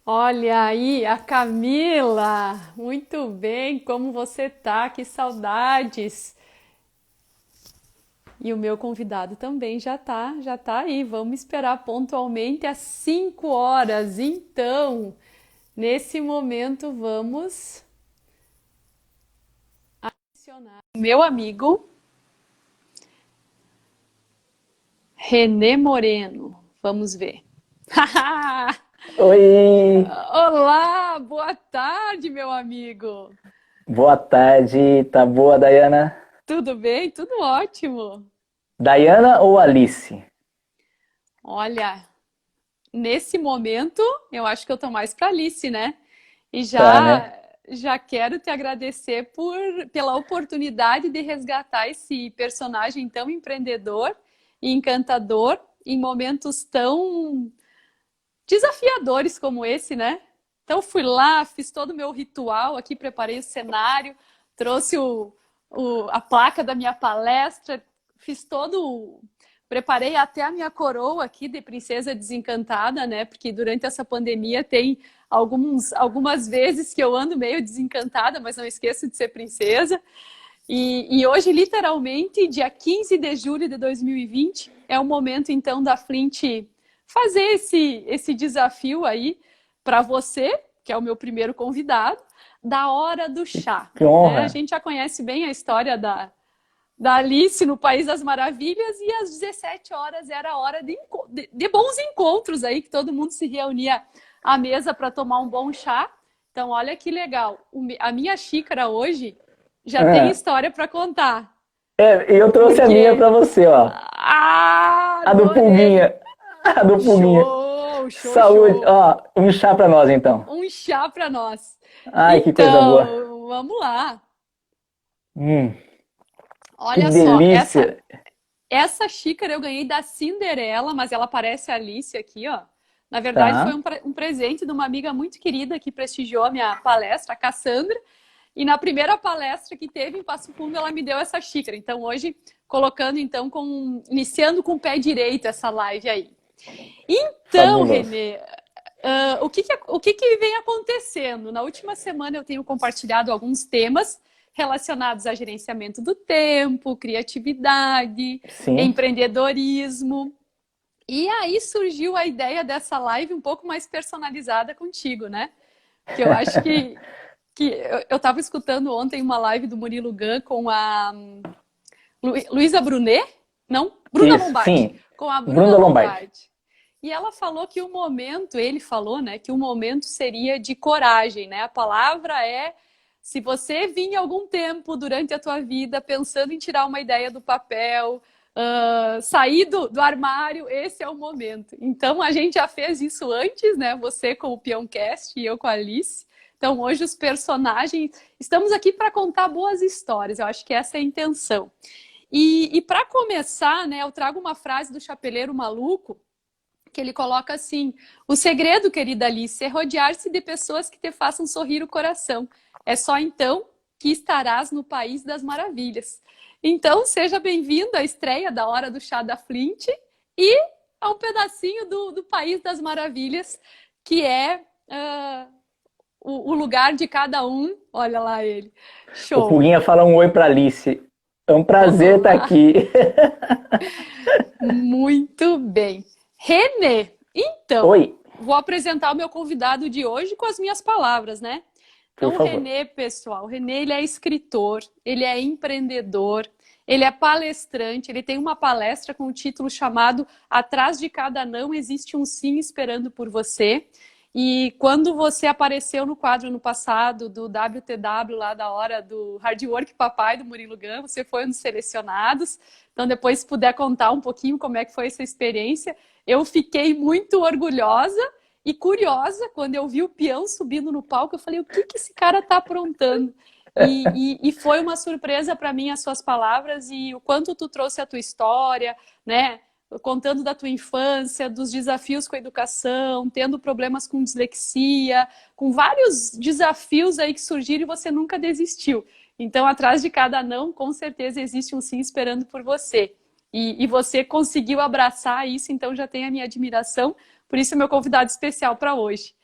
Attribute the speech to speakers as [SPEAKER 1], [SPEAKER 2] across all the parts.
[SPEAKER 1] Olha aí, a Camila. Muito bem, como você tá? Que saudades. E o meu convidado também já tá aí. Vamos esperar pontualmente às 5 horas. Então, nesse momento, vamos acionar o meu amigo Renê Moreno. Vamos ver.
[SPEAKER 2] Oi,
[SPEAKER 1] Olá, boa tarde, meu amigo.
[SPEAKER 2] boa tarde, tá boa, Dayana?
[SPEAKER 1] Tudo bem? Tudo ótimo.
[SPEAKER 2] Dayana ou Alice?
[SPEAKER 1] Olha, nesse momento, eu acho que eu tô mais pra Alice, né? E
[SPEAKER 2] Tá, né?
[SPEAKER 1] já quero te agradecer pela oportunidade de resgatar esse personagem tão empreendedor e encantador em momentos tão desafiadores como esse, né? Então fui lá, fiz todo o meu ritual aqui, preparei o cenário, trouxe a placa da minha palestra, fiz todo. Preparei até a minha coroa aqui de princesa desencantada, né? Porque durante essa pandemia tem algumas vezes que eu ando meio desencantada, mas não esqueço de ser princesa. E hoje, literalmente, dia 15 de julho de 2020, é o momento, então, da Flint fazer esse desafio aí para você, que é o meu primeiro convidado, da hora do chá.
[SPEAKER 2] Que
[SPEAKER 1] Né? A
[SPEAKER 2] honra.
[SPEAKER 1] gente já conhece bem a história da Alice no País das Maravilhas e às 17 horas era a hora de bons encontros aí, que todo mundo se reunia à mesa para tomar um bom chá. Então, olha que legal. A minha xícara hoje já tem
[SPEAKER 2] Ah,
[SPEAKER 1] história para contar.
[SPEAKER 2] e eu trouxe a minha
[SPEAKER 1] Porque.
[SPEAKER 2] pra você, ó.
[SPEAKER 1] Ah,
[SPEAKER 2] A do
[SPEAKER 1] adorei!
[SPEAKER 2] Pulguinha. A do Pulguinha.
[SPEAKER 1] Show, show,
[SPEAKER 2] Saúde.
[SPEAKER 1] show!
[SPEAKER 2] Ó, um chá pra nós, então.
[SPEAKER 1] Um chá para nós.
[SPEAKER 2] Ai, que coisa boa.
[SPEAKER 1] Então, vamos lá.
[SPEAKER 2] Hum, que
[SPEAKER 1] Olha só,
[SPEAKER 2] delícia.
[SPEAKER 1] essa xícara eu ganhei da Cinderela, mas ela parece a Alice aqui, ó. Na verdade, foi
[SPEAKER 2] Tá.
[SPEAKER 1] um presente de uma amiga muito querida que prestigiou a minha palestra, a Cassandra. E na primeira palestra que teve em Passo Fundo, ela me deu essa xícara. Então, hoje, colocando, então, iniciando com o pé direito essa live aí. Então,
[SPEAKER 2] Fabuloso.
[SPEAKER 1] Renê, o que que vem acontecendo? Na última semana eu tenho compartilhado alguns temas relacionados a gerenciamento do tempo, criatividade,
[SPEAKER 2] Sim.
[SPEAKER 1] empreendedorismo. E aí surgiu a ideia dessa live um pouco mais personalizada contigo, né? Que eu acho que eu estava escutando ontem uma live do Murilo Gun com a Luísa Brunet, não, Bruna
[SPEAKER 2] Isso,
[SPEAKER 1] Lombardi,
[SPEAKER 2] sim.
[SPEAKER 1] com a Bruna
[SPEAKER 2] Bruna Lombardi.
[SPEAKER 1] Lombardi. E ela falou que o momento, ele falou, né, que o momento seria de coragem, né? A palavra é se você vinha algum tempo durante a tua vida pensando em tirar uma ideia do papel, sair do armário, esse é o momento. Então a gente já fez isso antes, né? Você com o Peãocast e eu com a Alice. Então hoje os personagens estamos aqui para contar boas histórias. Eu acho que essa é a intenção. E para começar, né, eu trago uma frase do Chapeleiro Maluco que ele coloca assim: o segredo, querida Alice, é rodear-se de pessoas que te façam sorrir o coração. É só então que estarás no País das Maravilhas. Então, seja bem-vindo à estreia da Hora do Chá da Flint e a um pedacinho do País das Maravilhas, que é o lugar de cada um. Olha lá ele.
[SPEAKER 2] O
[SPEAKER 1] Show.
[SPEAKER 2] Pulguinha fala um oi pra Alice. É um prazer estar
[SPEAKER 1] Olá.
[SPEAKER 2] aqui.
[SPEAKER 1] Muito bem. Renê, então,
[SPEAKER 2] Oi,
[SPEAKER 1] vou apresentar o meu convidado de hoje com as minhas palavras, né?
[SPEAKER 2] por
[SPEAKER 1] Então, o
[SPEAKER 2] favor.
[SPEAKER 1] Renê, pessoal, o Renê, ele é escritor, ele é empreendedor, ele é palestrante, ele tem uma palestra com o título chamado Atrás de Cada Não Existe um Sim Esperando por Você. E quando você apareceu no quadro no passado do WTW, lá da hora do Hard Work Papai, do Murilo Gun, você foi um dos selecionados. Então, depois, se puder contar um pouquinho como é que foi essa experiência, eu fiquei muito orgulhosa e curiosa quando eu vi o peão subindo no palco. Eu falei, o que esse cara está aprontando? E foi uma surpresa para mim as suas palavras e o quanto tu trouxe a tua história, né? Contando da tua infância, dos desafios com a educação, tendo problemas com dislexia, com vários desafios aí que surgiram e você nunca desistiu. Então, atrás de cada não, com certeza existe um sim esperando por você. E você conseguiu abraçar isso, então já tem a minha admiração. Por isso, é meu convidado especial para hoje.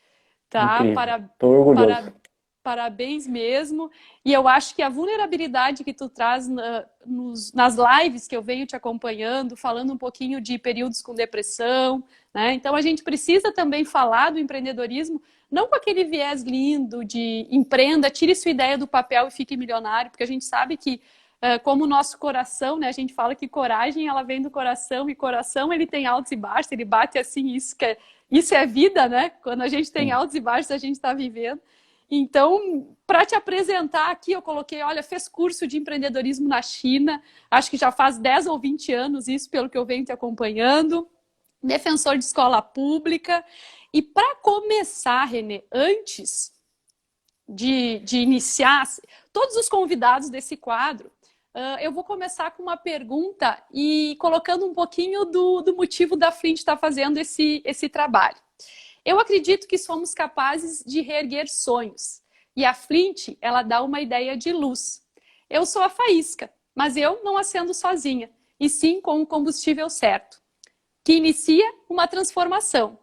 [SPEAKER 1] Tá?
[SPEAKER 2] Incrível. Tô orgulhoso.
[SPEAKER 1] Parabéns mesmo. E eu acho que a vulnerabilidade que tu traz nas lives que eu venho te acompanhando, falando um pouquinho de períodos com depressão, né? Então a gente precisa também falar do empreendedorismo, não com aquele viés lindo de empreenda, tire sua ideia do papel e fique milionário, porque a gente sabe que como o nosso coração, né? A gente fala que coragem ela vem do coração, e coração ele tem altos e baixos, ele bate assim, isso é vida, né? Quando a gente tem altos e baixos, a gente está vivendo. Então, para te apresentar aqui, eu coloquei, olha, fez curso de empreendedorismo na China, acho que já faz 10 ou 20 anos isso, pelo que eu venho te acompanhando, defensor de escola pública. E para começar, Renê, antes de iniciar, todos os convidados desse quadro, eu vou começar com uma pergunta e colocando um pouquinho do motivo da Flint estar fazendo esse trabalho. Eu acredito que somos capazes de reerguer sonhos. E a Flint, ela dá uma ideia de luz. Eu sou a faísca, mas eu não acendo sozinha, e sim com o combustível certo, que inicia uma transformação.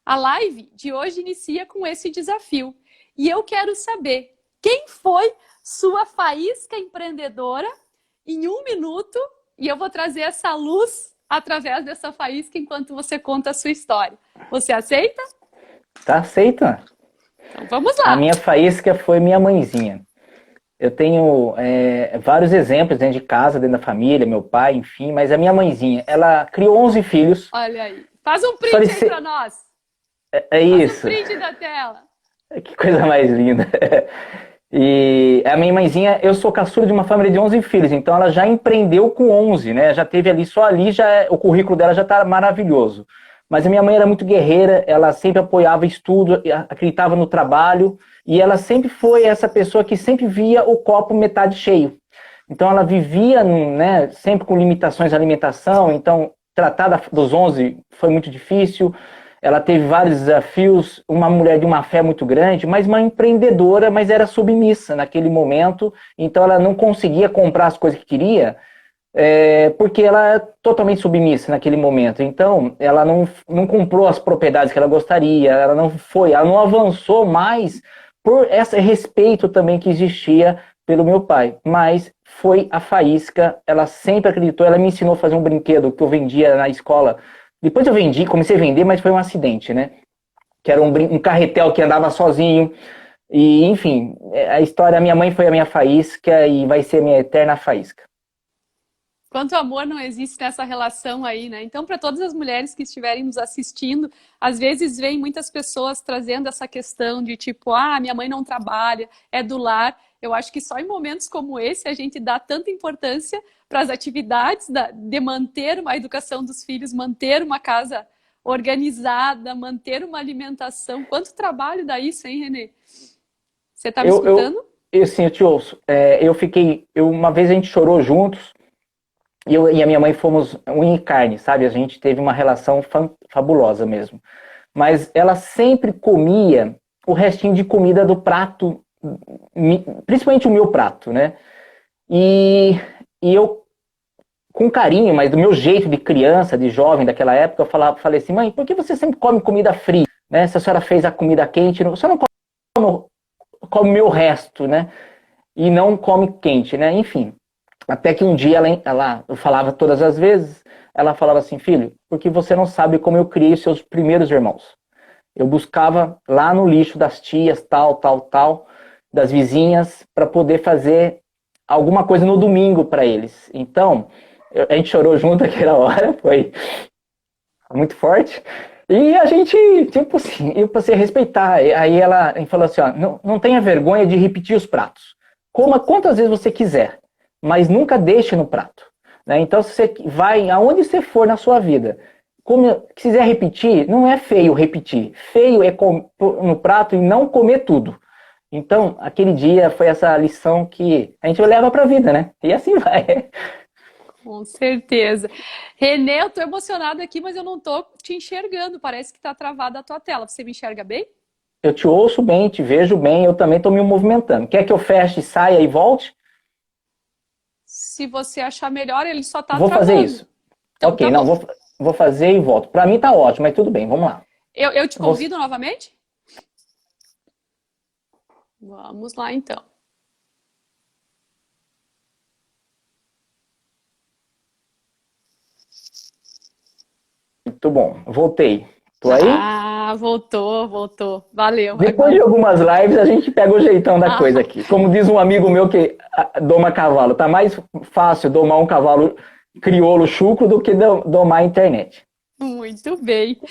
[SPEAKER 1] A live de hoje inicia com esse desafio. E eu quero saber quem foi sua faísca empreendedora em 1 minuto, e eu vou trazer essa luz através dessa faísca enquanto você conta a sua história. Você aceita?
[SPEAKER 2] Tá aceito?
[SPEAKER 1] Então vamos lá.
[SPEAKER 2] A minha faísca foi minha mãezinha. Eu tenho vários exemplos dentro de casa, dentro da família, meu pai, enfim, mas a minha mãezinha, ela criou 11 filhos.
[SPEAKER 1] Olha aí. Faz um print aí pra nós.
[SPEAKER 2] É isso.
[SPEAKER 1] Faz um print da tela.
[SPEAKER 2] Que coisa mais linda. E a minha mãezinha, eu sou caçula de uma família de 11 filhos, então ela já empreendeu com 11, né? Já teve ali, só ali, o currículo dela já tá maravilhoso. Mas a minha mãe era muito guerreira, ela sempre apoiava estudo, acreditava no trabalho, e ela sempre foi essa pessoa que sempre via o copo metade cheio. Então ela vivia, né, sempre com limitações de alimentação, então tratar dos 11 foi muito difícil. Ela teve vários desafios, uma mulher de uma fé muito grande, mas uma empreendedora, mas era submissa naquele momento, então ela não conseguia comprar as coisas que queria, porque ela é totalmente submissa naquele momento. Então, ela não comprou as propriedades que ela gostaria, ela não avançou mais por esse respeito também que existia pelo meu pai. Mas foi a faísca, ela sempre acreditou, ela me ensinou a fazer um brinquedo que eu vendia na escola. Depois eu vendi, comecei a vender, mas foi um acidente, né? Que era um carretel que andava sozinho. E, enfim, a história, a minha mãe foi a minha faísca e vai ser a minha eterna faísca.
[SPEAKER 1] Quanto amor não existe nessa relação aí, né? Então, para todas as mulheres que estiverem nos assistindo, às vezes vem muitas pessoas trazendo essa questão de tipo, minha mãe não trabalha, é do lar. Eu acho que só em momentos como esse a gente dá tanta importância para as atividades de manter uma educação dos filhos, manter uma casa organizada, manter uma alimentação. Quanto trabalho dá isso, hein, Renê? Você está me escutando?
[SPEAKER 2] Sim, eu te ouço. Uma vez a gente chorou juntos, eu e a minha mãe fomos unha e carne, sabe? A gente teve uma relação fabulosa mesmo. Mas ela sempre comia o restinho de comida do prato, principalmente o meu prato, né? E eu, com carinho, mas do meu jeito de criança, de jovem daquela época, eu falei assim, mãe, por que você sempre come comida fria? Né? Se a senhora fez a comida quente, você não come o meu resto, né? E não come quente, né? Enfim. Até que um dia eu falava todas as vezes, ela falava assim, filho, porque você não sabe como eu criei os seus primeiros irmãos. Eu buscava lá no lixo das tias, tal, das vizinhas, para poder fazer alguma coisa no domingo para eles. Então, a gente chorou junto aquela hora, foi muito forte. E a gente, tipo assim, eu passei a respeitar. Aí ela falou assim, não tenha vergonha de repetir os pratos. Coma quantas vezes você quiser, mas nunca deixe no prato. Né? Então, se você vai aonde você for na sua vida, quiser repetir, não é feio repetir. Feio é comer no prato e não comer tudo. Então, aquele dia foi essa lição que a gente leva para a vida, né? E assim vai.
[SPEAKER 1] Com certeza. Renê, eu tô emocionada aqui, mas eu não tô te enxergando. Parece que tá travada a tua tela. Você me enxerga bem?
[SPEAKER 2] Eu te ouço bem, te vejo bem, eu também tô me movimentando. Quer que eu feche, saia e volte?
[SPEAKER 1] Se você achar melhor, ele só tá
[SPEAKER 2] Vou
[SPEAKER 1] travando.
[SPEAKER 2] fazer isso.
[SPEAKER 1] Então,
[SPEAKER 2] ok,
[SPEAKER 1] tá
[SPEAKER 2] não,
[SPEAKER 1] bom.
[SPEAKER 2] vou fazer e volto. Para mim tá ótimo, mas tudo bem, vamos lá.
[SPEAKER 1] Eu te convido novamente? Vamos lá, então.
[SPEAKER 2] Muito bom. Voltei. Tô aí?
[SPEAKER 1] Ah, voltou, voltou. Valeu.
[SPEAKER 2] Depois de algumas lives, a gente pega o jeitão da
[SPEAKER 1] Ah,
[SPEAKER 2] coisa aqui. Como diz um amigo meu que doma cavalo, tá mais fácil domar um cavalo crioulo chucro do que domar a internet.
[SPEAKER 1] muito bem.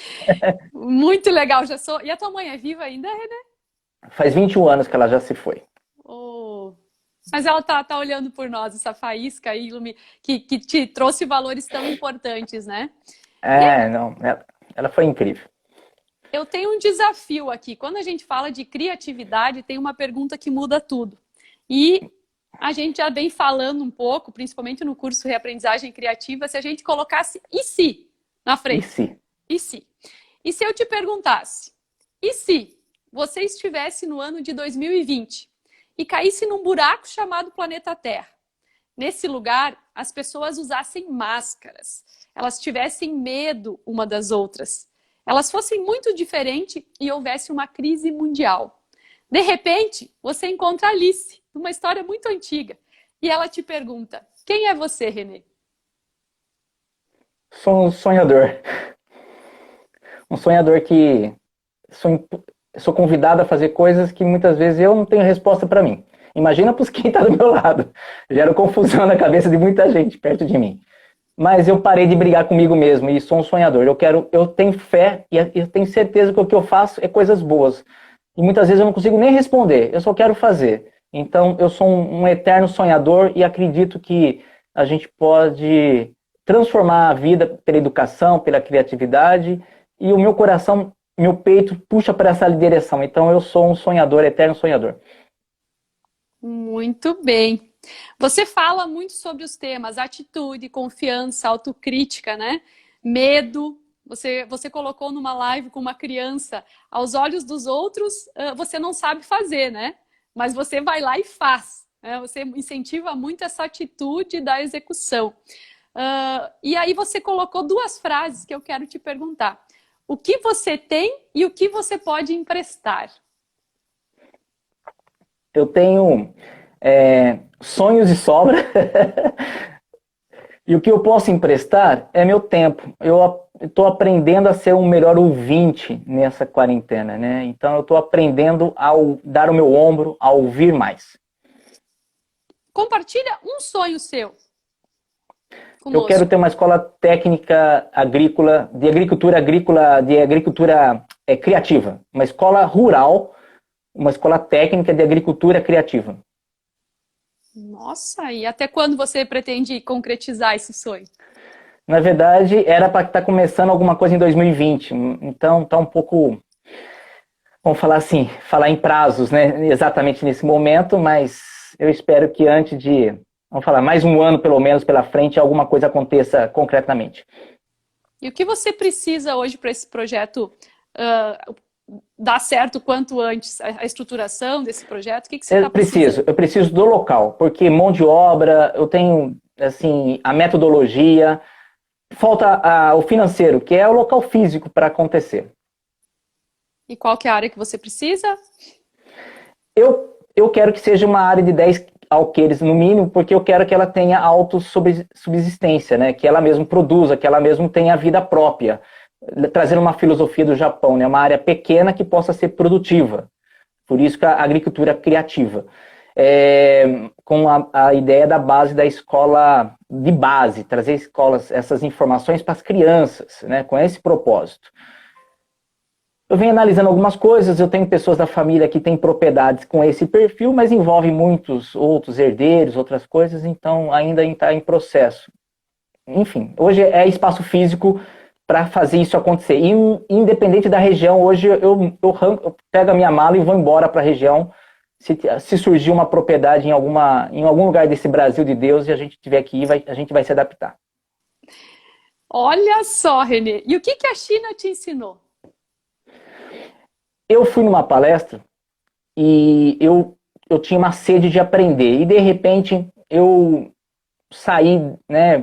[SPEAKER 1] Muito legal. Já sou. E a tua mãe é viva ainda, Renê?
[SPEAKER 2] Faz 21 anos que ela já se foi.
[SPEAKER 1] Oh. Mas ela tá olhando por nós, essa faísca aí, que te trouxe valores tão importantes, né? E
[SPEAKER 2] É, não, ela foi incrível.
[SPEAKER 1] eu tenho um desafio aqui. Quando a gente fala de criatividade, tem uma pergunta que muda tudo. E a gente já vem falando um pouco, principalmente no curso Reaprendizagem Criativa, se a gente colocasse e se na
[SPEAKER 2] E
[SPEAKER 1] frente.
[SPEAKER 2] se?
[SPEAKER 1] E se? E se eu te perguntasse, e se você estivesse no ano de 2020 e caísse num buraco chamado planeta Terra? Nesse lugar, as pessoas usassem máscaras, elas tivessem medo uma das outras, elas fossem muito diferentes e houvesse uma crise mundial. De repente, você encontra Alice, uma história muito antiga, e ela te pergunta: quem é você, Renê?
[SPEAKER 2] Sou um sonhador. Um sonhador que sou convidado a fazer coisas que muitas vezes eu não tenho resposta para mim. Imagina para quem está do meu lado. Gera confusão na cabeça de muita gente perto de mim. Mas eu parei de brigar comigo mesmo e sou um sonhador. Eu tenho fé e eu tenho certeza que o que eu faço é coisas boas. E muitas vezes eu não consigo nem responder, eu só quero fazer. Então eu sou um eterno sonhador e acredito que a gente pode transformar a vida pela educação, pela criatividade, e o meu coração, meu peito puxa para essa direção. Então eu sou um sonhador, eterno sonhador.
[SPEAKER 1] Muito bem. Você fala muito sobre os temas atitude, confiança, autocrítica, né? Medo. Você colocou numa live com uma criança, aos olhos dos outros, você não sabe fazer, né? Mas você vai lá e faz, né? Você incentiva muito essa atitude da execução. E aí você colocou duas frases que eu quero te perguntar. O que você tem e o que você pode emprestar?
[SPEAKER 2] Eu tenho sonhos de sobra. E o que eu posso emprestar é meu tempo. Eu estou aprendendo a ser um melhor ouvinte nessa quarentena, né? Então eu estou aprendendo a dar o meu ombro, a ouvir mais.
[SPEAKER 1] Compartilha um sonho seu
[SPEAKER 2] Eu quero
[SPEAKER 1] conosco.
[SPEAKER 2] ter uma escola técnica agrícola, de agricultura criativa. Uma escola rural, uma escola técnica de agricultura criativa.
[SPEAKER 1] Nossa, e até quando você pretende concretizar esse sonho?
[SPEAKER 2] Na verdade, era para estar começando alguma coisa em 2020. Então, está um pouco, vamos falar assim, falar em prazos, né? Exatamente nesse momento, mas eu espero que antes de, vamos falar, mais um ano pelo menos pela frente, alguma coisa aconteça concretamente.
[SPEAKER 1] E o que você precisa hoje para esse projeto dar certo quanto antes? A estruturação desse projeto? O que você está precisando?
[SPEAKER 2] Eu preciso do local, porque mão de obra, eu tenho, assim, a metodologia, falta o financeiro, que é o local físico para acontecer.
[SPEAKER 1] E qual que é a área que você precisa?
[SPEAKER 2] Eu quero que seja uma área de 10 alqueires no mínimo, porque eu quero que ela tenha autossubsistência, né? Que ela mesma produza, que ela mesma tenha vida própria, trazendo uma filosofia do Japão, né? Uma área pequena que possa ser produtiva. Por isso que a agricultura criativa. Com a ideia da base da escola de base, trazer escolas, essas informações para as crianças, né? Com esse propósito. Eu venho analisando algumas coisas, eu tenho pessoas da família que têm propriedades com esse perfil, mas envolve muitos outros herdeiros, outras coisas, então ainda está em processo. Enfim, hoje é espaço físico para fazer isso acontecer. E independente da região, hoje eu pego a minha mala e vou embora para a região, se surgir uma propriedade em algum lugar desse Brasil de Deus e a gente tiver que ir, a gente vai se adaptar.
[SPEAKER 1] Olha só, Renê. E o que a China te ensinou?
[SPEAKER 2] Eu fui numa palestra e eu tinha uma sede de aprender. E, de repente, eu saí, né,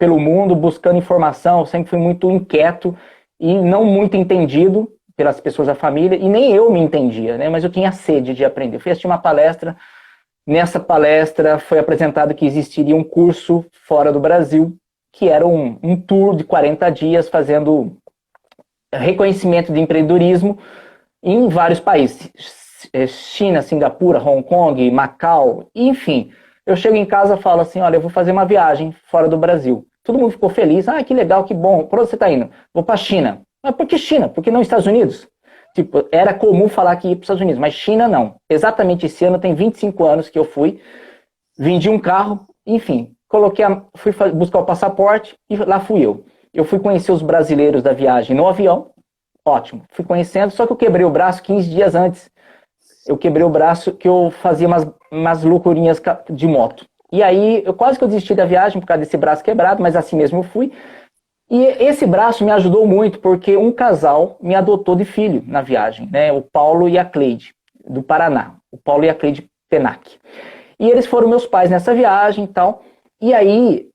[SPEAKER 2] pelo mundo buscando informação. Eu sempre fui muito inquieto e não muito entendido pelas pessoas da família, e nem eu me entendia, né? Mas eu tinha sede de aprender. Eu fui assistir uma palestra, nessa palestra foi apresentado que existiria um curso fora do Brasil, que era um tour de 40 dias fazendo reconhecimento de empreendedorismo em vários países. China, Singapura, Hong Kong, Macau, enfim. Eu chego em casa e falo assim, olha, eu vou fazer uma viagem fora do Brasil. Todo mundo ficou feliz. Ah, que legal, que bom. Por onde você está indo? Vou para a China. Mas por que China? Por que não Estados Unidos? Tipo, era comum falar que ia para os Estados Unidos, mas China não. Exatamente esse ano, tem 25 anos que eu fui, vendi um carro, enfim, fui buscar o passaporte e lá fui eu. Eu fui conhecer os brasileiros da viagem no avião, ótimo, fui conhecendo, só que eu quebrei o braço 15 dias antes. Eu quebrei o braço que eu fazia umas loucurinhas de moto. E aí, quase que eu desisti da viagem por causa desse braço quebrado, mas assim mesmo eu fui. E esse braço me ajudou muito, porque um casal me adotou de filho na viagem, né? O Paulo e a Cleide, do Paraná. O Paulo e a Cleide Penac. E eles foram meus pais nessa viagem e tal. E aí,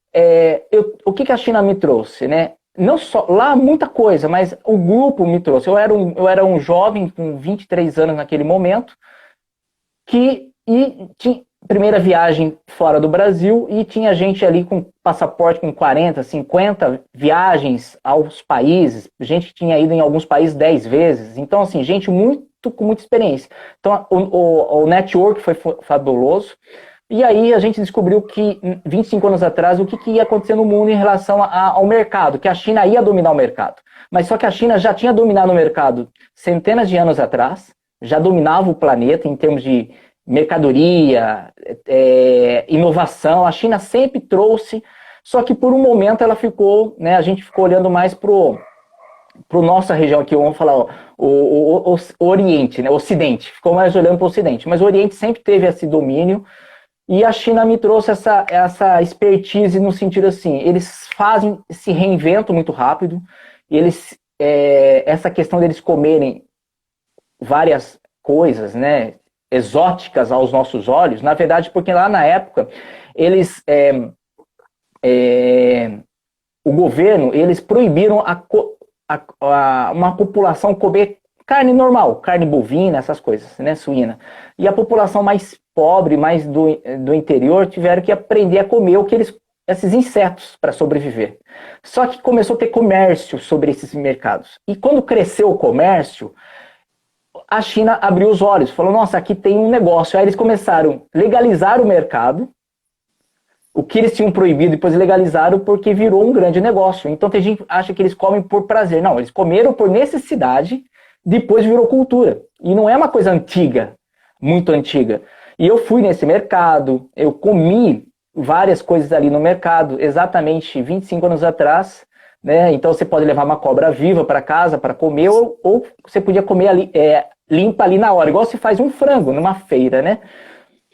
[SPEAKER 2] o que a China me trouxe, né? Não só, lá muita coisa, mas o grupo me trouxe. Eu era um jovem com 23 anos naquele momento, tinha primeira viagem fora do Brasil, e tinha gente ali com passaporte com 40, 50 viagens aos países, gente que tinha ido em alguns países 10 vezes. Então, assim, gente com muita experiência. Então, o network foi fabuloso. E aí a gente descobriu que, 25 anos atrás, o que ia acontecer no mundo em relação ao mercado, que a China ia dominar o mercado. Mas só que a China já tinha dominado o mercado centenas de anos atrás, já dominava o planeta em termos de mercadoria, inovação. A China sempre trouxe, só que por um momento ela ficou, né, a gente ficou olhando mais para nossa região aqui, vamos falar, o Oriente, né, o Ocidente, ficou mais olhando para o Ocidente. Mas o Oriente sempre teve esse domínio. E a China me trouxe essa expertise no sentido assim, eles se reinventam muito rápido, essa questão deles comerem várias coisas, né, exóticas aos nossos olhos, na verdade, porque lá na época, o governo, eles proibiram uma população comer carne normal, carne bovina, essas coisas, né, suína. E a população mais pobre, mais do interior, tiveram que aprender a comer esses insetos para sobreviver. Só que começou a ter comércio sobre esses mercados. E quando cresceu o comércio, a China abriu os olhos, falou, nossa, aqui tem um negócio. Aí eles começaram a legalizar o mercado, o que eles tinham proibido, depois legalizaram porque virou um grande negócio. Então tem gente que acha que eles comem por prazer. Não, eles comeram por necessidade, depois virou cultura. E não é uma coisa antiga, muito antiga. E eu fui nesse mercado, eu comi várias coisas ali no mercado, exatamente 25 anos atrás, né? Então você pode levar uma cobra viva para casa para comer, ou você podia comer ali, limpa ali na hora, igual se faz um frango numa feira, né?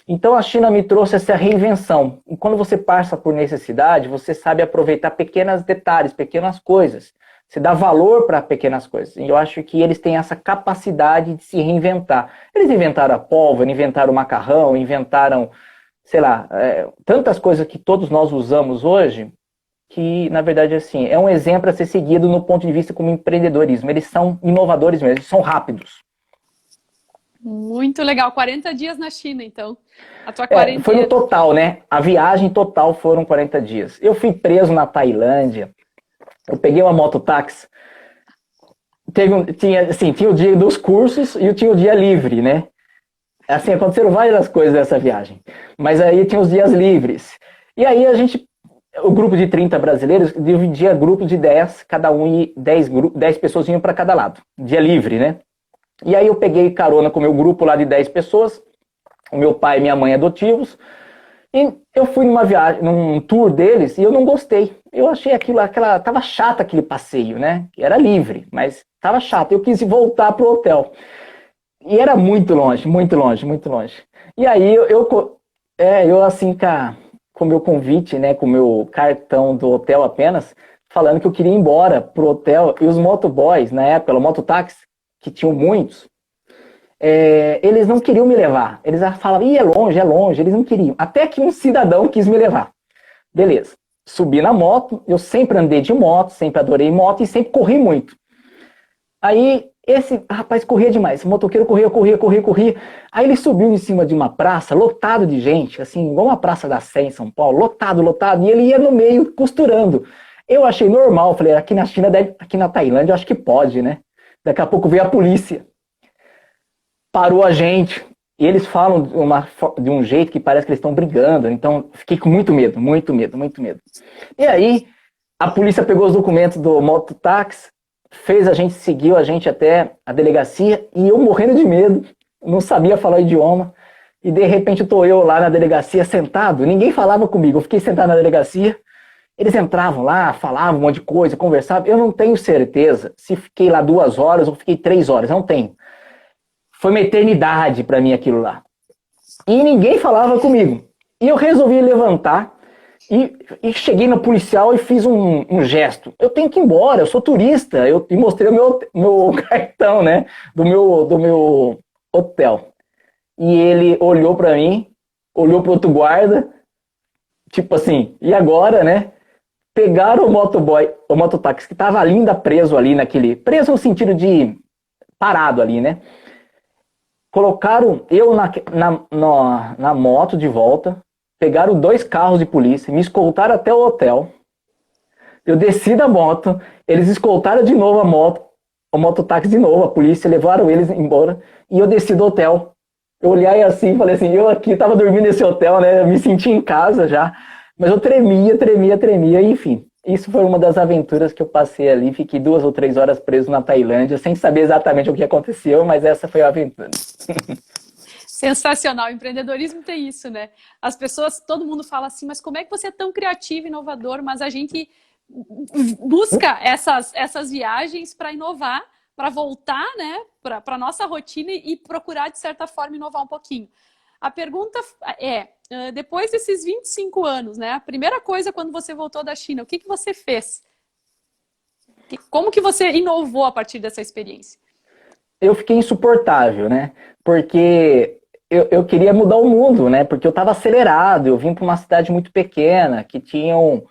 [SPEAKER 2] Então a China me trouxe essa reinvenção. E quando você passa por necessidade, você sabe aproveitar pequenos detalhes, pequenas coisas. Você dá valor para pequenas coisas. E eu acho que eles têm essa capacidade de se reinventar. Eles inventaram a pólvora, inventaram o macarrão, inventaram, sei lá, tantas coisas que todos nós usamos hoje, que, na verdade, assim, é um exemplo a ser seguido no ponto de vista como empreendedorismo. Eles são inovadores mesmo, eles são rápidos.
[SPEAKER 1] Muito legal. 40 dias na China, então. A tua quarentena.
[SPEAKER 2] Foi no total, né? A viagem total foram 40 dias. Eu fui preso na Tailândia. Eu peguei uma mototáxi, tinha o dia dos cursos e tinha o dia livre, né? Assim, aconteceram várias coisas nessa viagem. Mas aí tinha os dias livres. E aí o grupo de 30 brasileiros dividia grupos de 10, cada um e 10 pessoas iam para cada lado. Dia livre, né? E aí eu peguei carona com o meu grupo lá de 10 pessoas, o meu pai e minha mãe adotivos. E eu fui numa viagem, num tour deles, e eu não gostei. Eu achei tava chato aquele passeio, né? Era livre, mas tava chato. Eu quis voltar pro hotel. E era muito longe, muito longe, muito longe. E aí eu assim, com o meu convite, né, com o meu cartão do hotel apenas, falando que eu queria ir embora pro hotel, e os motoboys, na época, o mototáxi, que tinham muitos, eles não queriam me levar. Eles falavam, é longe, eles não queriam. Até que um cidadão quis me levar. Beleza. Subi na moto, eu sempre andei de moto, sempre adorei moto e sempre corri muito. Aí Esse rapaz corria demais, esse motoqueiro corria. Aí ele subiu em cima de uma praça, lotado de gente, assim, igual uma praça da Sé em São Paulo, lotado, e ele ia no meio costurando. Eu achei normal, falei, aqui na China, aqui na Tailândia, eu acho que pode, né? Daqui a pouco veio a polícia, parou a gente, e eles falam de um jeito que parece que eles estão brigando, então fiquei com muito medo. E aí, a polícia pegou os documentos do mototáxi, seguiu a gente até a delegacia, e eu morrendo de medo, não sabia falar o idioma, e de repente tô eu lá na delegacia sentado, ninguém falava comigo, eu fiquei sentado na delegacia, eles entravam lá, falavam um monte de coisa, conversavam, eu não tenho certeza se fiquei lá 2 horas ou fiquei 3 horas, não tenho. Foi uma eternidade para mim aquilo lá. E ninguém falava comigo. E eu resolvi levantar, e cheguei no policial e fiz um gesto. Eu tenho que ir embora, eu sou turista. E mostrei o meu cartão, né? Do meu hotel. E ele olhou pra mim, olhou pro outro guarda, tipo assim, e agora, né? Pegaram o mototáxi que tava ainda preso ali preso no sentido de parado ali, né? Colocaram eu na moto de volta, pegaram 2 carros de polícia, me escoltaram até o hotel. Eu desci da moto, eles escoltaram de novo o mototáxi de novo, a polícia, levaram eles embora, e eu desci do hotel. Eu olhei assim, falei assim, eu aqui tava dormindo nesse hotel, né, eu me senti em casa já, mas eu tremia, enfim. Isso foi uma das aventuras que eu passei ali, fiquei 2 ou 3 horas preso na Tailândia, sem saber exatamente o que aconteceu, mas essa foi a aventura.
[SPEAKER 1] Sensacional, empreendedorismo tem isso, né? As pessoas, todo mundo fala assim, mas como é que você é tão criativo e inovador? Mas a gente busca essas viagens para inovar, para voltar, né, para a nossa rotina e procurar, de certa forma, inovar um pouquinho. A pergunta é, depois desses 25 anos, né, a primeira coisa quando você voltou da China, o que você fez? Como que você inovou a partir dessa experiência?
[SPEAKER 2] Eu fiquei insuportável, né? Porque eu queria mudar o mundo, né? Porque eu estava acelerado, eu vim para uma cidade muito pequena, que tinham...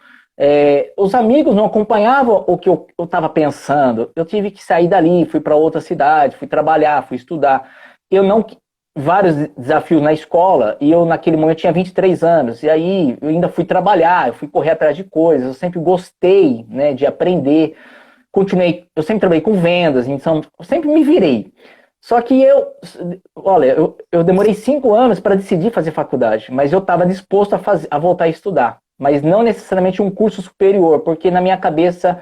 [SPEAKER 2] os amigos não acompanhavam o que eu estava pensando. Eu tive que sair dali, fui para outra cidade, fui trabalhar, fui estudar. Vários desafios na escola, e eu naquele momento tinha 23 anos, e aí eu ainda fui trabalhar, eu fui correr atrás de coisas, eu sempre gostei, né, de aprender. Eu sempre trabalhei com vendas, então eu sempre me virei. Só que eu demorei 5 anos para decidir fazer faculdade, mas eu estava disposto a voltar a estudar, mas não necessariamente um curso superior, porque na minha cabeça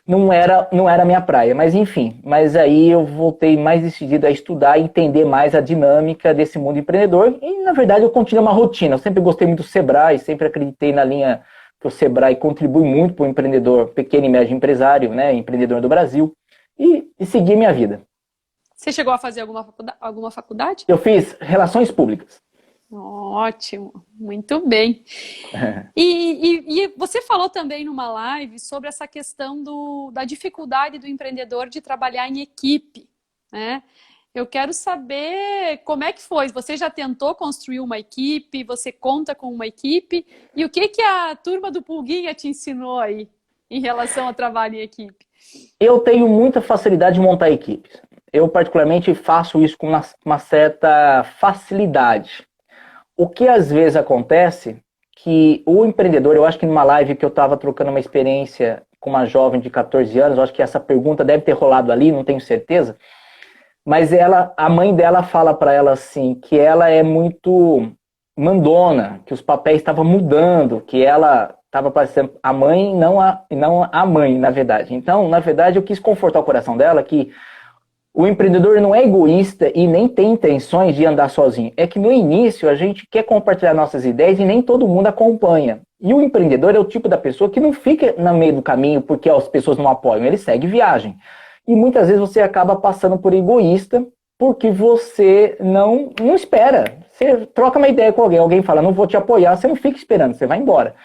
[SPEAKER 2] não era a minha praia, mas enfim. Mas aí eu voltei mais decidido a estudar e entender mais a dinâmica desse mundo empreendedor, e na verdade eu continuo uma rotina. Eu sempre gostei muito do Sebrae, sempre acreditei na linha que o Sebrae contribui muito para o empreendedor, pequeno e médio empresário, né, empreendedor do Brasil, e segui minha vida.
[SPEAKER 1] Você chegou a fazer alguma faculdade?
[SPEAKER 2] Eu fiz Relações Públicas.
[SPEAKER 1] Ótimo, muito bem. E você falou também numa live sobre essa questão da dificuldade do empreendedor de trabalhar em equipe, né? Eu quero saber como é que foi. Você já tentou construir uma equipe? Você conta com uma equipe? E o que a turma do Pulguinha te ensinou aí em relação ao trabalho em equipe?
[SPEAKER 2] Eu tenho muita facilidade de montar equipes. Eu particularmente faço isso com uma certa facilidade. O que às vezes acontece que o empreendedor, eu acho que numa live que eu estava trocando uma experiência com uma jovem de 14 anos, eu acho que essa pergunta deve ter rolado ali, não tenho certeza, mas a mãe dela fala para ela assim, que ela é muito mandona, que os papéis estavam mudando, que ela estava parecendo a mãe, não a mãe, na verdade. Então, na verdade, eu quis confortar o coração dela que o empreendedor não é egoísta e nem tem intenções de andar sozinho. É que no início a gente quer compartilhar nossas ideias e nem todo mundo acompanha. E o empreendedor é o tipo da pessoa que não fica no meio do caminho porque as pessoas não apoiam, ele segue viagem. E muitas vezes você acaba passando por egoísta porque você não espera. Você troca uma ideia com alguém fala, não vou te apoiar, você não fica esperando, você vai embora.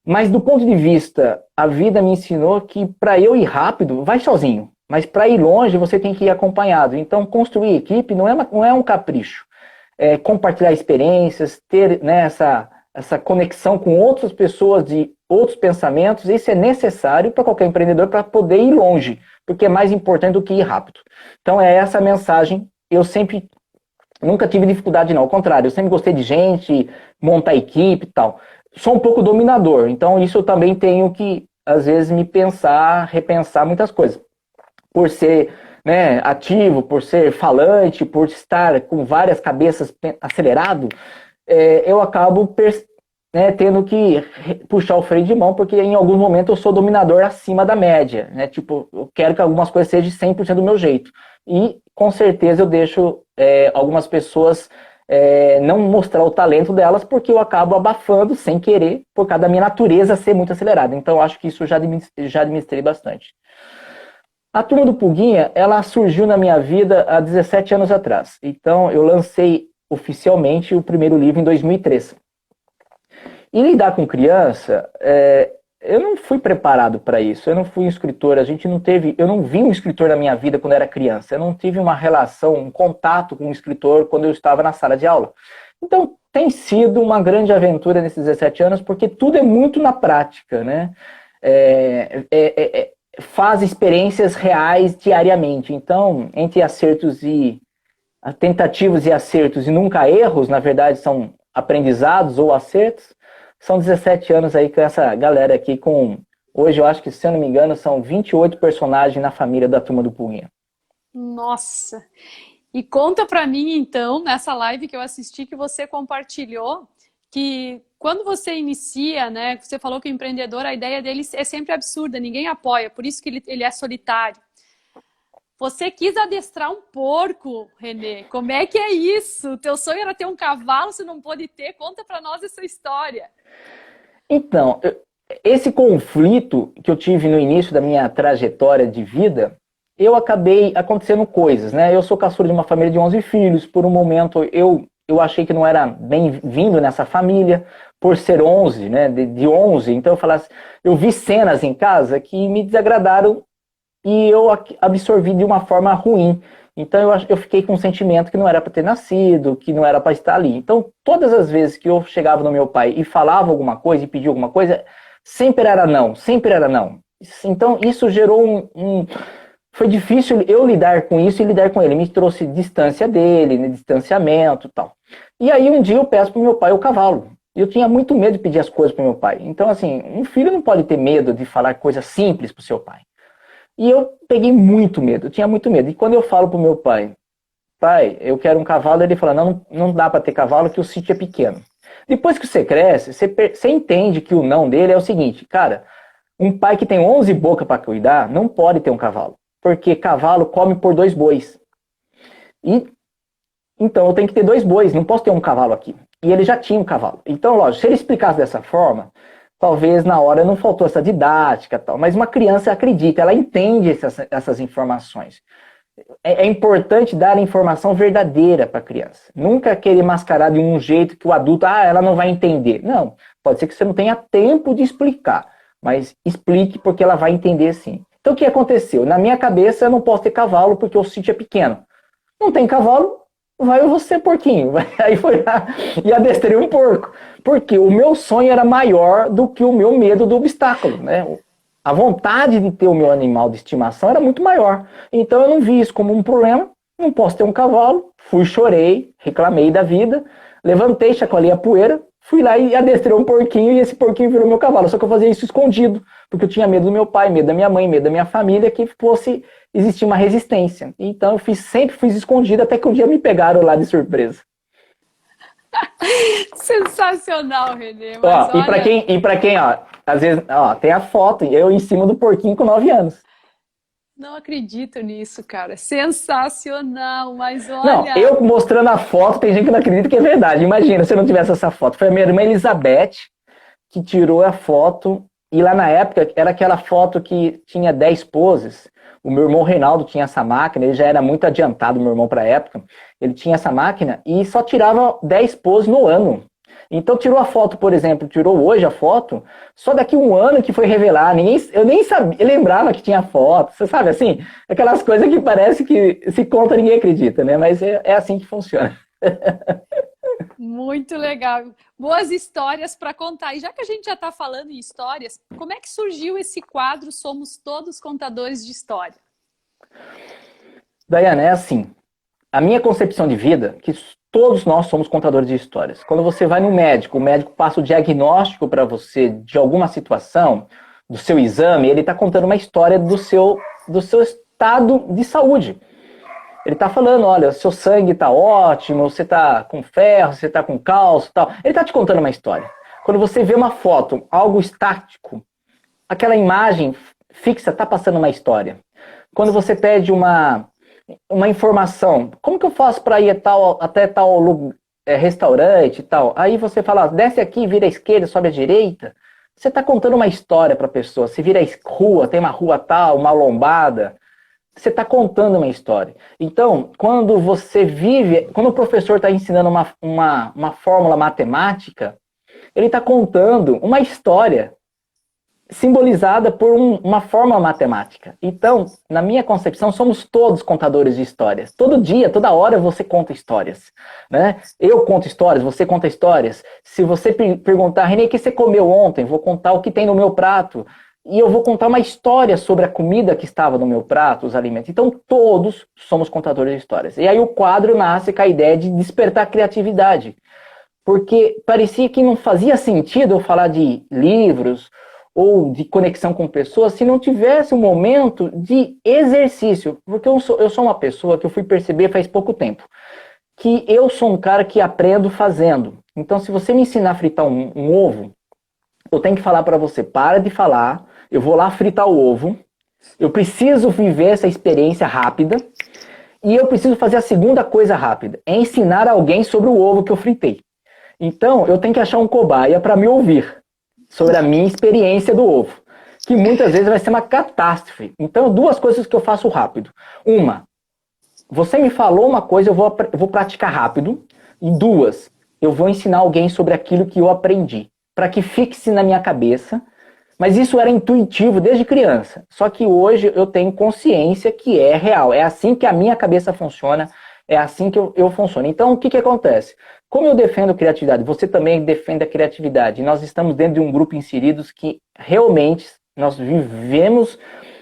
[SPEAKER 2] Mas do ponto de vista, a vida me ensinou que para eu ir rápido, vai sozinho. Mas para ir longe, você tem que ir acompanhado. Então, construir equipe não é um capricho. Compartilhar experiências, ter, né, essa conexão com outras pessoas de outros pensamentos. Isso é necessário para qualquer empreendedor para poder ir longe, porque é mais importante do que ir rápido. Então é essa a mensagem. Eu sempre, nunca tive dificuldade não, ao contrário, eu sempre gostei de gente, montar equipe e tal. Sou um pouco dominador, então isso eu também tenho que, às vezes, repensar muitas coisas. Por ser, né, ativo, por ser falante, por estar com várias cabeças acelerado, eu acabo tendo que puxar o freio de mão, porque em algum momento eu sou dominador acima da média, né? Tipo, eu quero que algumas coisas sejam 100% do meu jeito. E, com certeza, eu deixo algumas pessoas não mostrar o talento delas, porque eu acabo abafando sem querer, por causa da minha natureza ser muito acelerada. Então, eu acho que isso eu já administrei bastante. A Turma do Pulguinha, ela surgiu na minha vida há 17 anos atrás. Então, eu lancei oficialmente o primeiro livro em 2003. E lidar com criança, eu não fui preparado para isso. Eu não fui um escritor. Eu não vi um escritor na minha vida quando era criança. Eu não tive uma relação, um contato com um escritor quando eu estava na sala de aula. Então, tem sido uma grande aventura nesses 17 anos, porque tudo é muito na prática, né? Faz experiências reais diariamente. Então, entre tentativas e acertos e nunca erros, na verdade são aprendizados ou acertos, são 17 anos aí com essa galera aqui hoje eu acho que, se eu não me engano, são 28 personagens na família da Turma do Pulguinha.
[SPEAKER 1] Nossa! E conta pra mim, então, nessa live que eu assisti, que você compartilhou, que quando você inicia, né, você falou que o empreendedor, a ideia dele é sempre absurda, ninguém apoia, por isso que ele é solitário. Você quis adestrar um porco, Renê. Como é que é isso? Teu sonho era ter um cavalo, você não pôde ter? Conta pra nós essa história.
[SPEAKER 2] Então, esse conflito que eu tive no início da minha trajetória de vida, eu acabei acontecendo coisas, né? Eu sou caçula de uma família de 11 filhos. Por um momento, eu achei que não era bem-vindo nessa família, por ser 11, né? De 11. Então, eu vi cenas em casa que me desagradaram e eu absorvi de uma forma ruim. Então eu fiquei com um sentimento que não era para ter nascido, que não era para estar ali. Então todas as vezes que eu chegava no meu pai e falava alguma coisa e pedia alguma coisa, sempre era não, sempre era não. Então isso gerou foi difícil eu lidar com isso e lidar com ele. Me trouxe distância dele, né, distanciamento e tal. E aí um dia eu peço para o meu pai o cavalo. Eu tinha muito medo de pedir as coisas para o meu pai. Então assim, um filho não pode ter medo de falar coisas simples para o seu pai. E eu peguei muito medo, eu tinha muito medo. E quando eu falo pro meu pai, eu quero um cavalo, ele fala, não dá para ter cavalo, que o sítio é pequeno. Depois que você cresce, você entende que o não dele é o seguinte, cara, um pai que tem 11 bocas para cuidar, não pode ter um cavalo. Porque cavalo come por 2 bois. Então eu tenho que ter 2 bois, não posso ter um cavalo aqui. E ele já tinha um cavalo. Então, lógico, se ele explicasse dessa forma, talvez na hora não faltou essa didática, tal, mas uma criança acredita, ela entende essas informações. É importante dar a informação verdadeira para a criança. Nunca querer mascarar de um jeito que o adulto, ela não vai entender. Não, pode ser que você não tenha tempo de explicar, mas explique porque ela vai entender sim. Então o que aconteceu? Na minha cabeça eu não posso ter cavalo porque o sítio é pequeno. Não tem cavalo, vai você porquinho. Aí foi lá e adestrei um porco. Porque o meu sonho era maior do que o meu medo do obstáculo, né? A vontade de ter o meu animal de estimação era muito maior. Então eu não vi isso como um problema. Não posso ter um cavalo. Chorei, reclamei da vida. Levantei, chacoalhei a poeira. Fui lá e adestrei um porquinho e esse porquinho virou meu cavalo. Só que eu fazia isso escondido. Porque eu tinha medo do meu pai, medo da minha mãe, medo da minha família, que fosse existir uma resistência. Então eu sempre fiz escondido até que um dia me pegaram lá de surpresa.
[SPEAKER 1] Sensacional, Renê. Mas
[SPEAKER 2] ó, olha... E pra quem, ó, às vezes, ó, tem a foto, eu em cima do porquinho com 9 anos.
[SPEAKER 1] Não acredito nisso, cara. Sensacional, mas olha...
[SPEAKER 2] Não, eu mostrando a foto, tem gente que não acredita que é verdade. Imagina se eu não tivesse essa foto. Foi a minha irmã Elizabeth que tirou a foto, e lá na época era aquela foto que tinha 10 poses. O meu irmão Reinaldo tinha essa máquina, ele já era muito adiantado, meu irmão, para a época. Ele tinha essa máquina e só tirava 10 poses no ano. Então tirou a foto, por exemplo, tirou hoje a foto, só daqui um ano que foi revelar. Eu nem sabia, eu lembrava que tinha foto. Você sabe, assim, aquelas coisas que parece que se conta ninguém acredita, né? Mas é assim que funciona.
[SPEAKER 1] Muito legal. Boas histórias para contar. E já que a gente já está falando em histórias, como é que surgiu esse quadro Somos Todos Contadores de História?
[SPEAKER 2] Daiane, é assim, a minha concepção de vida, que todos nós somos contadores de histórias. Quando você vai no médico, o médico passa o diagnóstico para você de alguma situação, do seu exame, ele está contando uma história do seu estado de saúde. Ele está falando, olha, seu sangue está ótimo, você está com ferro, você está com cálcio e tal. Ele está te contando uma história. Quando você vê uma foto, algo estático, aquela imagem fixa está passando uma história. Quando você pede uma informação, como que eu faço para ir até tal restaurante e tal? Aí você fala, desce aqui, vira à esquerda, sobe à direita. Você está contando uma história para a pessoa. Se vira a rua, tem uma rua tal, uma lombada. Você está contando uma história. Então, quando você vive, quando o professor está ensinando uma fórmula matemática, ele está contando uma história simbolizada por uma fórmula matemática. Então, na minha concepção, somos todos contadores de histórias. Todo dia, toda hora você conta histórias, né? Eu conto histórias, você conta histórias. Se você perguntar, Renê, o que você comeu ontem? Vou contar o que tem no meu prato. E eu vou contar uma história sobre a comida que estava no meu prato, os alimentos. Então, todos somos contadores de histórias. E aí o quadro nasce com a ideia de despertar a criatividade. Porque parecia que não fazia sentido eu falar de livros ou de conexão com pessoas se não tivesse um momento de exercício. Porque eu sou uma pessoa que eu fui perceber faz pouco tempo, que eu sou um cara que aprendo fazendo. Então, se você me ensinar a fritar um ovo, eu tenho que falar para você, para de falar, eu vou lá fritar o ovo, eu preciso viver essa experiência rápida, e eu preciso fazer a segunda coisa rápida, é ensinar alguém sobre o ovo que eu fritei. Então, eu tenho que achar um cobaia para me ouvir sobre a minha experiência do ovo, que muitas vezes vai ser uma catástrofe. Então, duas coisas que eu faço rápido. Uma, você me falou uma coisa, eu vou praticar rápido. E duas, eu vou ensinar alguém sobre aquilo que eu aprendi, para que fixe na minha cabeça. Mas isso era intuitivo desde criança. Só que hoje eu tenho consciência que é real. É assim que a minha cabeça funciona, é assim que eu funciono. Então, o que acontece? Como eu defendo criatividade, você também defende a criatividade. Nós estamos dentro de um grupo inseridos que realmente nós vivemos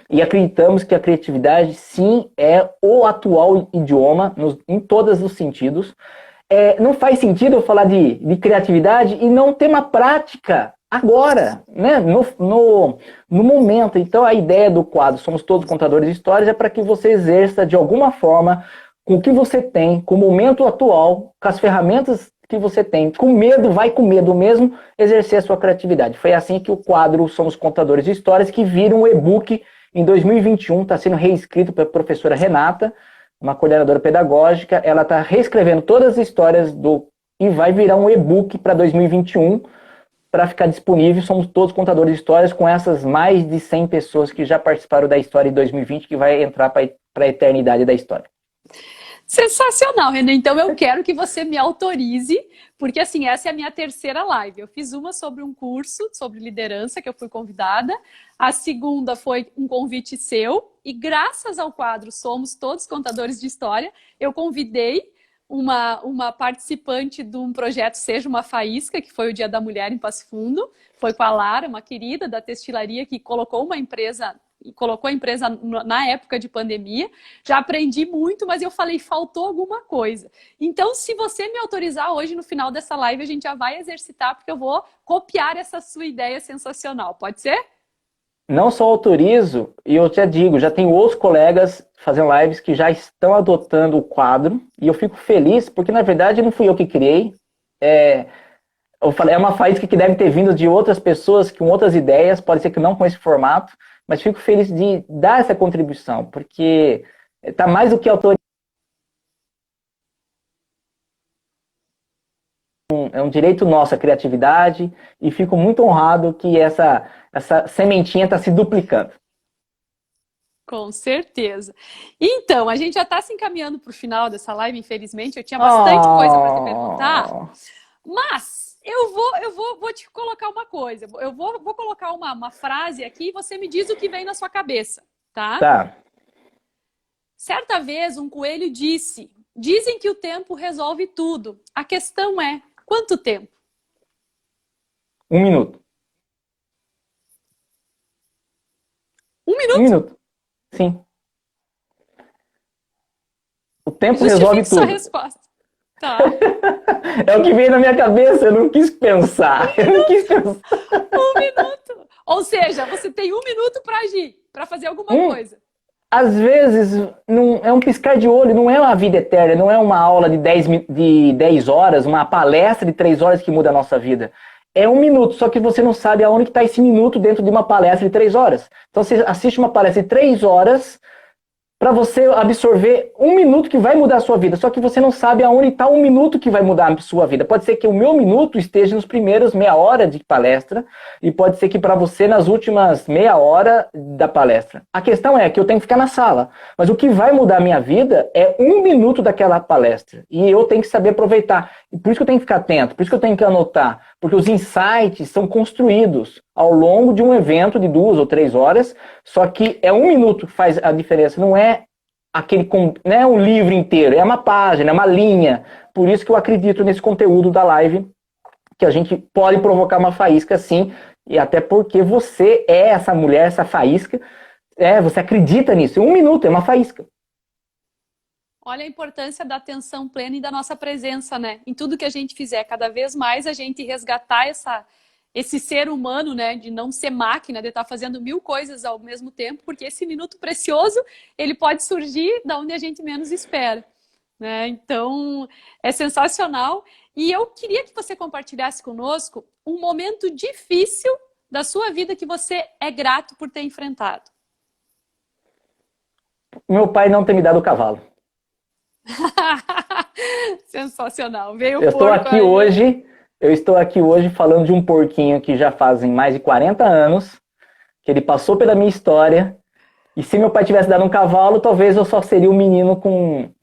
[SPEAKER 2] e acreditamos que a criatividade, sim, é o atual idioma em todos os sentidos. Não faz sentido eu falar de criatividade e não ter uma prática agora, né? No momento. Então, a ideia do quadro Somos Todos Contadores de Histórias é para que você exerça de alguma forma com o que você tem, com o momento atual, com as ferramentas que você tem. Com medo, vai com medo mesmo, exercer a sua criatividade. Foi assim que o quadro Somos Contadores de Histórias, que vira um e-book em 2021, está sendo reescrito pela professora Renata, uma coordenadora pedagógica. Ela está reescrevendo todas as histórias e vai virar um e-book para 2021, para ficar disponível. Somos todos contadores de histórias com essas mais de 100 pessoas que já participaram da história em 2020, que vai entrar para a eternidade da história.
[SPEAKER 1] Sensacional, Renan. Então eu quero que você me autorize, porque assim, essa é a minha terceira live. Eu fiz uma sobre um curso sobre liderança, que eu fui convidada. A segunda foi um convite seu. E graças ao quadro Somos Todos Contadores de História, eu convidei uma participante de um projeto Seja uma Faísca, que foi o Dia da Mulher em Passo Fundo. Foi com a Lara, uma querida da textilaria, que colocou a empresa na época de pandemia. Já aprendi muito, mas eu falei, faltou alguma coisa. Então, se você me autorizar hoje, no final dessa live, a gente já vai exercitar, porque eu vou copiar essa sua ideia sensacional. Pode ser?
[SPEAKER 2] Não só autorizo, e eu já digo, já tenho outros colegas fazendo lives que já estão adotando o quadro, e eu fico feliz, porque na verdade não fui eu que criei. Eu falei, é uma faísca que deve ter vindo de outras pessoas com outras ideias, pode ser que não com esse formato, mas fico feliz de dar essa contribuição, porque está mais do que autoria. É um direito nosso a criatividade, e fico muito honrado que essa sementinha está se duplicando.
[SPEAKER 1] Com certeza. Então, a gente já está se encaminhando para o final dessa live, infelizmente. Eu tinha bastante coisa para te perguntar, mas vou te colocar uma coisa. Eu vou colocar uma frase aqui e você me diz o que vem na sua cabeça, tá?
[SPEAKER 2] Tá.
[SPEAKER 1] Certa vez, um coelho disse Dizem que o tempo resolve tudo. A questão é, quanto tempo?
[SPEAKER 2] 1 minuto.
[SPEAKER 1] Um
[SPEAKER 2] Um
[SPEAKER 1] minuto?
[SPEAKER 2] minuto. Sim. O tempo resolve
[SPEAKER 1] Justifique sua
[SPEAKER 2] tudo.
[SPEAKER 1] resposta. Tá.
[SPEAKER 2] É o que veio na minha cabeça, eu não quis pensar. Eu não quis pensar.
[SPEAKER 1] 1 minuto. Ou seja, você tem 1 minuto para agir, para fazer alguma coisa.
[SPEAKER 2] Às vezes, não, é um piscar de olho, não é uma vida eterna, não é uma aula de 10 horas, uma palestra de 3 horas que muda a nossa vida. É 1 minuto, só que você não sabe aonde está esse minuto dentro de uma palestra de 3 horas. Então você assiste uma palestra de 3 horas para você absorver 1 minuto que vai mudar a sua vida. Só que você não sabe aonde está 1 minuto que vai mudar a sua vida. Pode ser que o meu minuto esteja nos primeiros meia hora de palestra e pode ser que para você nas últimas meia hora da palestra. A questão é que eu tenho que ficar na sala. Mas o que vai mudar a minha vida é 1 minuto daquela palestra. E eu tenho que saber aproveitar. E por isso que eu tenho que ficar atento, por isso que eu tenho que anotar. Porque os insights são construídos ao longo de um evento de 2 ou 3 horas, só que é 1 minuto que faz a diferença, não é não é um livro inteiro, é uma página, é uma linha. Por isso que eu acredito nesse conteúdo da live, que a gente pode provocar uma faísca sim, e até porque você é essa mulher, essa faísca, você acredita nisso. 1 minuto é uma faísca.
[SPEAKER 1] Olha a importância da atenção plena e da nossa presença, né? Em tudo que a gente fizer, cada vez mais a gente resgatar esse ser humano, né? De não ser máquina, de estar fazendo 1000 coisas ao mesmo tempo, porque esse minuto precioso, ele pode surgir da onde a gente menos espera, né? Então, é sensacional. E eu queria que você compartilhasse conosco um momento difícil da sua vida que você é grato por ter enfrentado.
[SPEAKER 2] Meu pai não ter me dado o cavalo.
[SPEAKER 1] Sensacional. Veio
[SPEAKER 2] Eu
[SPEAKER 1] o porco aí.
[SPEAKER 2] Eu estou aqui hoje falando de um porquinho que já fazem mais de 40 anos, que ele passou pela minha história, e se meu pai tivesse dado um cavalo, talvez eu só seria um menino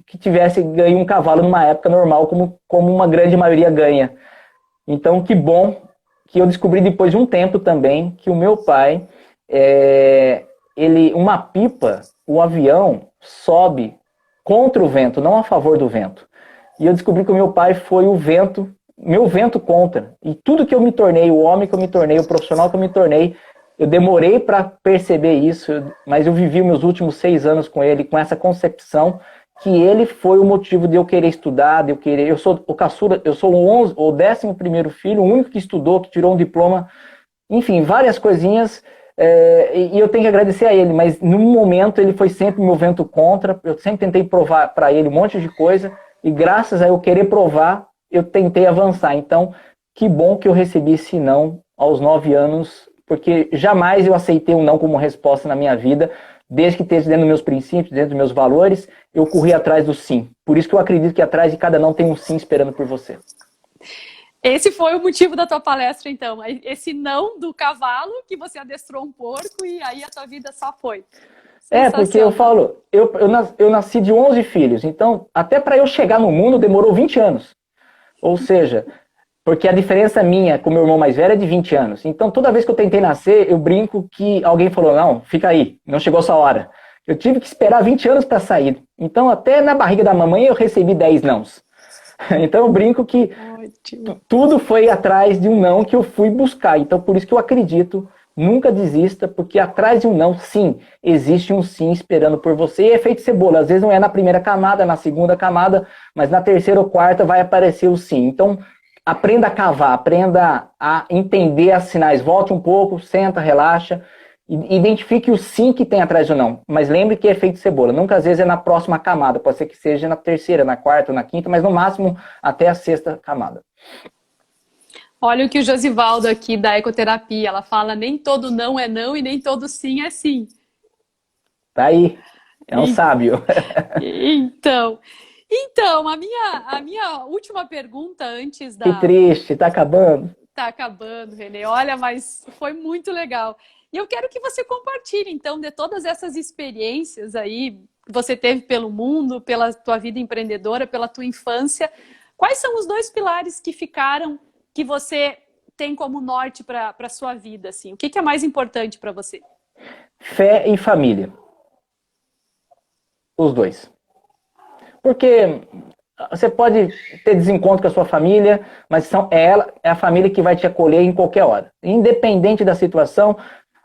[SPEAKER 2] que tivesse ganho um cavalo numa época normal, como uma grande maioria ganha. Então, que bom que eu descobri depois de um tempo também que o meu pai, uma pipa, o avião sobe contra o vento, não a favor do vento. E eu descobri que o meu pai foi o vento, meu vento contra. E tudo que eu me tornei, o homem que eu me tornei, o profissional que eu me tornei, eu demorei para perceber isso, mas eu vivi meus últimos 6 anos com ele, com essa concepção que ele foi o motivo de eu querer estudar, eu sou o caçula, eu sou o 11º filho, o único que estudou, que tirou um diploma, enfim, várias coisinhas. E eu tenho que agradecer a ele, mas num momento ele foi sempre meu vento contra, eu sempre tentei provar para ele um monte de coisa, e graças a eu querer provar, eu tentei avançar. Então, que bom que eu recebi esse não aos 9 anos, porque jamais eu aceitei um não como resposta na minha vida, desde que esteja dentro dos meus princípios, dentro dos meus valores, eu corri atrás do sim. Por isso que eu acredito que atrás de cada não tem um sim esperando por você.
[SPEAKER 1] Esse foi o motivo da tua palestra, então. Esse não do cavalo, que você adestrou um porco e aí a tua vida só foi.
[SPEAKER 2] Porque eu falo, eu nasci de 11 filhos, então até para eu chegar no mundo demorou 20 anos. Ou seja, porque a diferença minha com o meu irmão mais velho é de 20 anos. Então toda vez que eu tentei nascer, eu brinco que alguém falou, não, fica aí, não chegou a sua hora. Eu tive que esperar 20 anos para sair. Então até na barriga da mamãe eu recebi 10 nãos. Então eu brinco que tudo foi atrás de um não que eu fui buscar. Então por isso que eu acredito, nunca desista, porque atrás de um não, sim, existe um sim esperando por você. E é efeito cebola, às vezes não é na primeira camada, na segunda camada, mas na terceira ou quarta vai aparecer o sim. Então aprenda a cavar, aprenda a entender os sinais, volte um pouco, senta, relaxa, identifique o sim que tem atrás do não, mas lembre que é efeito cebola, nunca às vezes é na próxima camada, pode ser que seja na terceira, na quarta, na quinta, mas no máximo até a sexta camada.
[SPEAKER 1] Olha o que o Josivaldo aqui da ecoterapia, ela fala, nem todo não é não e nem todo sim é sim.
[SPEAKER 2] Tá aí, é um sábio.
[SPEAKER 1] Então, a minha última pergunta antes da...
[SPEAKER 2] Que triste, tá acabando.
[SPEAKER 1] Tá acabando, Renê, olha, mas foi muito legal. E eu quero que você compartilhe, então, de todas essas experiências aí que você teve pelo mundo, pela tua vida empreendedora, pela tua infância. Quais são os 2 pilares que ficaram, que você tem como norte para a sua vida? Assim? O que é mais importante para você?
[SPEAKER 2] Fé e família. Os 2. Porque você pode ter desencontro com a sua família, mas é a família que vai te acolher em qualquer hora. Independente da situação,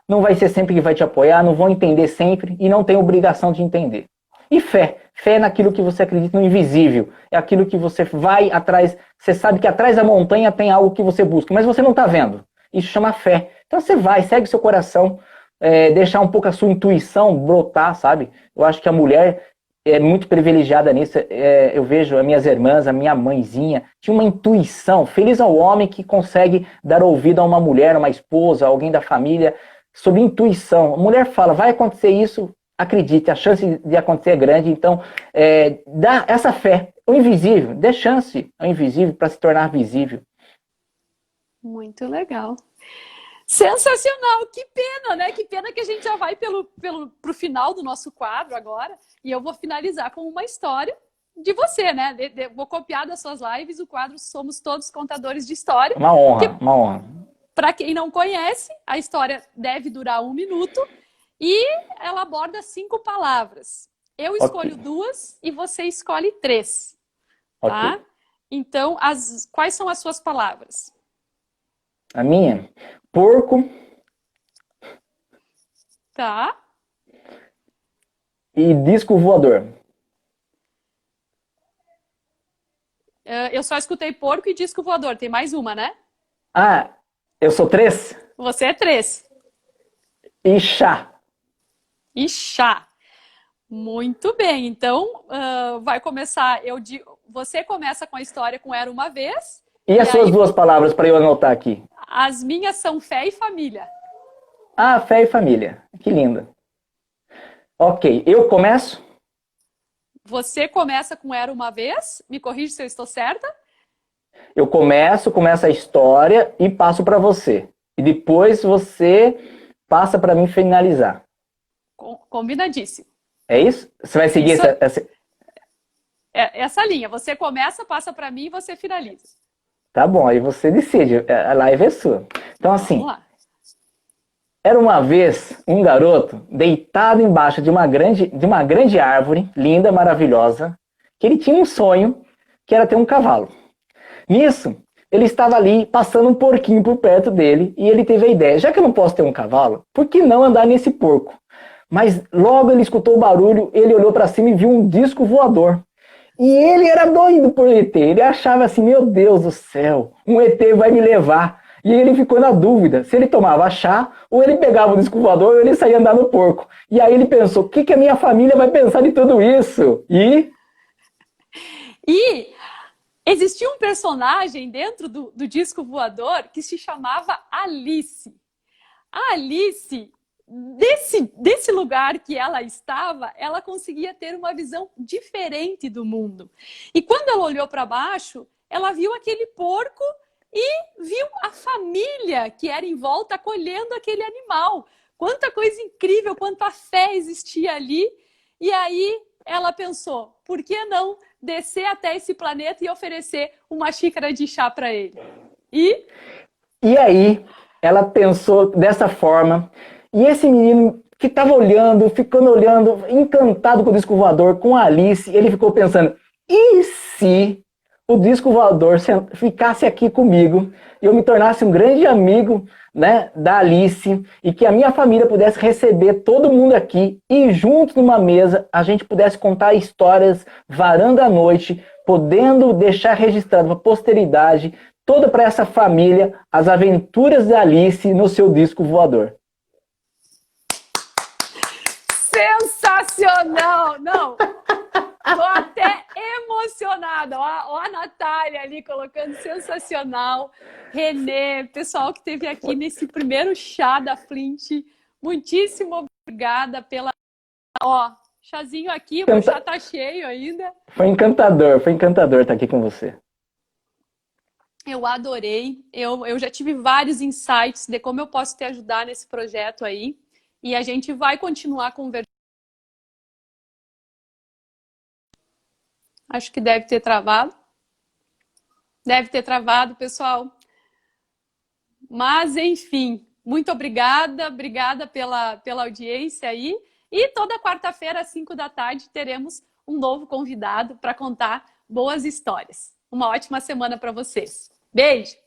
[SPEAKER 2] não vai ser sempre que vai te apoiar, não vão entender sempre e não tem obrigação de entender. E fé. Fé é naquilo que você acredita, no invisível. É aquilo que você vai atrás. Você sabe que atrás da montanha tem algo que você busca, mas você não está vendo. Isso chama fé. Então você vai, segue seu coração, deixar um pouco a sua intuição brotar, sabe? Eu acho que a mulher é muito privilegiada nisso. Eu vejo as minhas irmãs, a minha mãezinha, tinha uma intuição. Feliz ao homem que consegue dar ouvido a uma mulher, uma esposa, alguém da família, sobre intuição. A mulher fala, vai acontecer isso, acredite, a chance de acontecer é grande. Então, dá essa fé. O invisível, dê chance ao invisível para se tornar visível.
[SPEAKER 1] Muito legal. Sensacional, que pena, né? Que pena que a gente já vai pro final do nosso quadro agora. E eu vou finalizar com uma história de você, né? Vou copiar das suas lives o quadro Somos Todos Contadores de História.
[SPEAKER 2] Uma honra, uma honra.
[SPEAKER 1] Para quem não conhece, a história deve durar 1 minuto e ela aborda 5 palavras. Eu escolho 2 e você escolhe 3. Tá?
[SPEAKER 2] Okay.
[SPEAKER 1] Então, quais são as suas palavras?
[SPEAKER 2] A minha? Porco.
[SPEAKER 1] Tá.
[SPEAKER 2] E disco voador.
[SPEAKER 1] Eu só escutei porco e disco voador. Tem mais uma, né?
[SPEAKER 2] Ah, eu sou 3?
[SPEAKER 1] Você é 3.
[SPEAKER 2] E chá.
[SPEAKER 1] E chá. Muito bem. Então, vai começar. Você começa com a história com Era Uma Vez.
[SPEAKER 2] E as suas 2 palavras para eu anotar aqui?
[SPEAKER 1] As minhas são fé e família.
[SPEAKER 2] Ah, fé e família. Que linda. Ok, eu começo?
[SPEAKER 1] Você começa com Era Uma Vez. Me corrige se eu estou certa.
[SPEAKER 2] Eu começo a história e passo para você. E depois você passa para mim finalizar.
[SPEAKER 1] Combinadíssimo.
[SPEAKER 2] É isso? Você vai seguir
[SPEAKER 1] essa linha. Você começa, passa para mim e você finaliza.
[SPEAKER 2] Tá bom, aí você decide. A live é sua. Então, assim,
[SPEAKER 1] vamos lá.
[SPEAKER 2] Era uma vez um garoto deitado embaixo de uma grande árvore, linda, maravilhosa, que ele tinha um sonho, que era ter um cavalo. Nisso, ele estava ali passando um porquinho por perto dele e ele teve a ideia, já que eu não posso ter um cavalo, por que não andar nesse porco? Mas logo ele escutou o barulho, ele olhou para cima e viu um disco voador. E ele era doido por ET, ele achava assim, meu Deus do céu, um ET vai me levar. E ele ficou na dúvida, se ele tomava chá, ou ele pegava o disco voador, ou ele saía andar no porco. E aí ele pensou, o que a minha família vai pensar de tudo isso? E
[SPEAKER 1] existia um personagem dentro do disco voador que se chamava Alice. A Alice, desse lugar que ela estava, ela conseguia ter uma visão diferente do mundo. E quando ela olhou para baixo, ela viu aquele porco e viu a família que era em volta acolhendo aquele animal. Quanta coisa incrível, quanta fé existia ali. E aí ela pensou, por que não descer até esse planeta e oferecer uma xícara de chá para ele? E
[SPEAKER 2] aí ela pensou dessa forma. E esse menino que estava olhando, ficando olhando, encantado com o disco voador, com a Alice, ele ficou pensando, e se o disco voador ficasse aqui comigo e eu me tornasse um grande amigo, né, da Alice e que a minha família pudesse receber todo mundo aqui e juntos numa mesa a gente pudesse contar histórias varando a noite, podendo deixar registrado para a posteridade, toda para essa família, as aventuras da Alice no seu disco voador.
[SPEAKER 1] Sensacional! Não! Tô até emocionada. Ó a Natália ali colocando sensacional. Renê, pessoal que esteve aqui nesse primeiro chá da Flint, muitíssimo obrigada pela... Ó, chazinho aqui, o meu chá tá cheio ainda.
[SPEAKER 2] Foi encantador estar aqui com você.
[SPEAKER 1] Eu adorei. Eu já tive vários insights de como eu posso te ajudar nesse projeto aí. E a gente vai continuar conversando. Acho que deve ter travado. Deve ter travado, pessoal. Mas, enfim, muito obrigada. Obrigada pela audiência aí. E toda quarta-feira, às 5 da tarde, teremos um novo convidado para contar boas histórias. Uma ótima semana para vocês. Beijo!